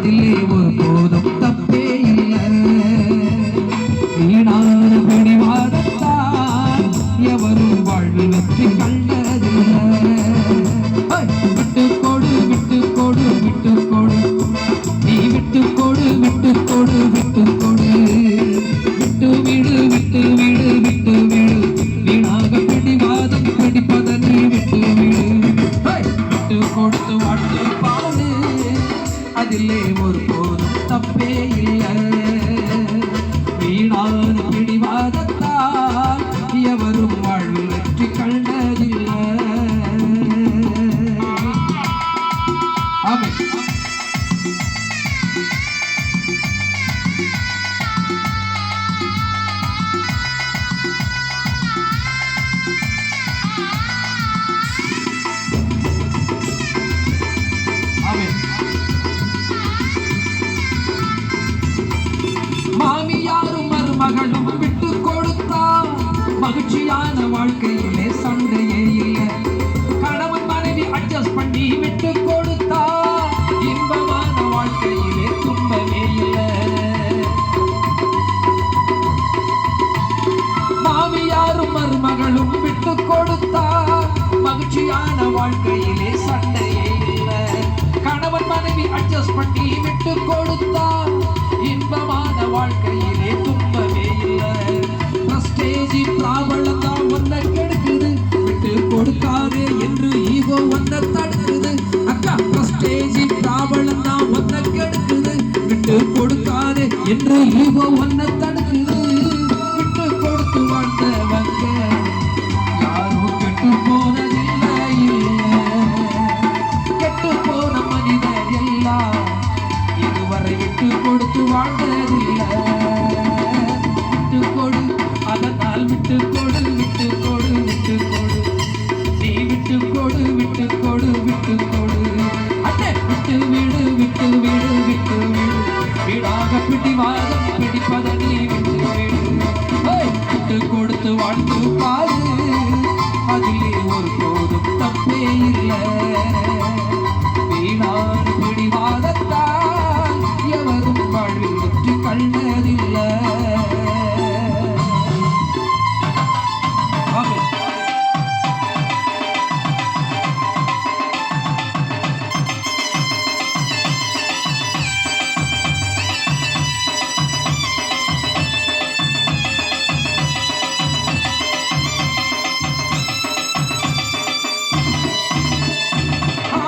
அதிலே ஒரு போதும் தப்பே இல்லை. வீணான பிடிவாதத்தால் எவரும் வாழ்வில் வெற்றி கண்டதில்லை. விட்டு கொடு விட்டு கொடு விட்டு கொடு, நீ விட்டு கொடு விட்டு கொடு விட்டு கொடு, விட்டு விடு விட்டு விடு விட்டு விடு, வீணாக பிடிவாதம் பிடிப்பதனை விட்டு விடு. விட்டு கொடுத்து வாழ்த்து பாடு, அதிலே ஒரு போதும் தப்பே இல்லை. வீணான பிடிவாதத்தால் எவரும் வாழ்வில் வெற்றி கண்டதில்லை. ஆமென். மாமியாரும் மருமகளும் விட்டு கொடுத்தா மகிழ்ச்சியான வாழ்க்கையிலே சண்டையே இல்லை. கணவன் மனைவி அட்ஜஸ்ட் பண்ணி விட்டு கொடுத்தா இன்பமான வாழ்க்கையிலே துன்பமே இல்லை. மாமியாரும் மருமகளும் விட்டு கொடுத்தா மகிழ்ச்சியான வாழ்க்கையிலே சண்டையே இல்லை. கணவன் மனைவி அட்ஜஸ்ட் பண்ணி விட்டு கொடுத்தா இன்பமான வாழ்க்கையிலே துன்பமே இல்லை. பிரஸ்டேஜ் பிராபலம் தான் ஒன்ன கெடுக்குது, விட்டு கொடுக்காதே என்று ஈகோ ஒன்ன தடுக்குது. அக்கா பிரஸ்டேஜ் பிராபலம் தான் ஒன்ன கெடுக்குது, விட்டு கொடுக்காதே என்று ஈகோ ஒன்ன தடுக்குது. விட்டு கொடுத்து வாழ்ந்தவங்க யாரும் கெட்டு போனதில்லை. கெட்டு போன மனிதர் எல்லாம் இதுவரை விட்டு கொடுத்து வாழ்ந்ததில்லை. விட்டு கொடு, அதனால் விட்டு கொடு விட்டு கொடு விட்டு கொடு, நீ விட்டு கொடு விட்டு கொடு விட்டு கொடு. அட்டை விட்டு விடு விட்டு விடு விட்டு விடு, வீடாக பிடிவாதம் பிடிப்பதனை விட்டு விடு. விட்டு கொடுத்து வாழ்ந்து பாரு, அதிலே ஒரு போதும் தப்பே இல்லை. வீணான பிடிவாதத்தால் எவரும் வாழ்வில் வெற்றி கண்டதில்லை.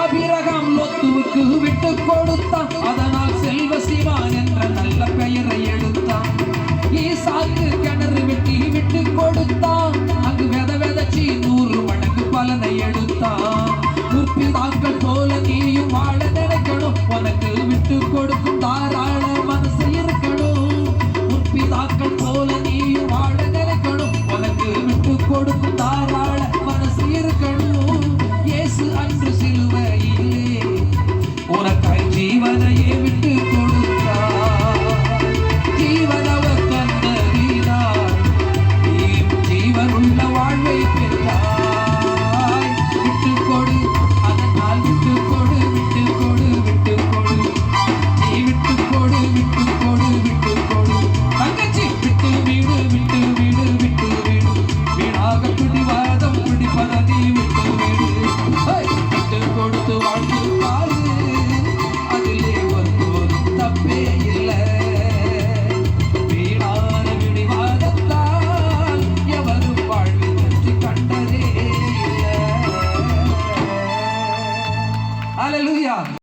ஆபிரகாம் லோத்துவுக்கு விட்டு கொடுத்தான், அதனால் செல்வ சீமான் என்ற நல்ல பெயரை எடுத்தான். ஈசாக்கு கிணறு வெட்டி விட்டு கொடுத்தான், அங்கு விதைச்சி 100 மடங்கு பலனை எடுத்தான். முற்பிதாக்கள் போல நீயும் வாழ நினைக்கணும், உனக்கு விட்டு கொடுக்கும் தாராள மனசு இருக்கணும். முற்பிதாக்கள் போல நீயும் வாழ நினைக்கணும், உனக்கு விட்டு கொடுக்கும் தாராள மனசு இருக்கணும். இயேசு அன்று சிலுவையிலே உனக்காய் ஜீவனையே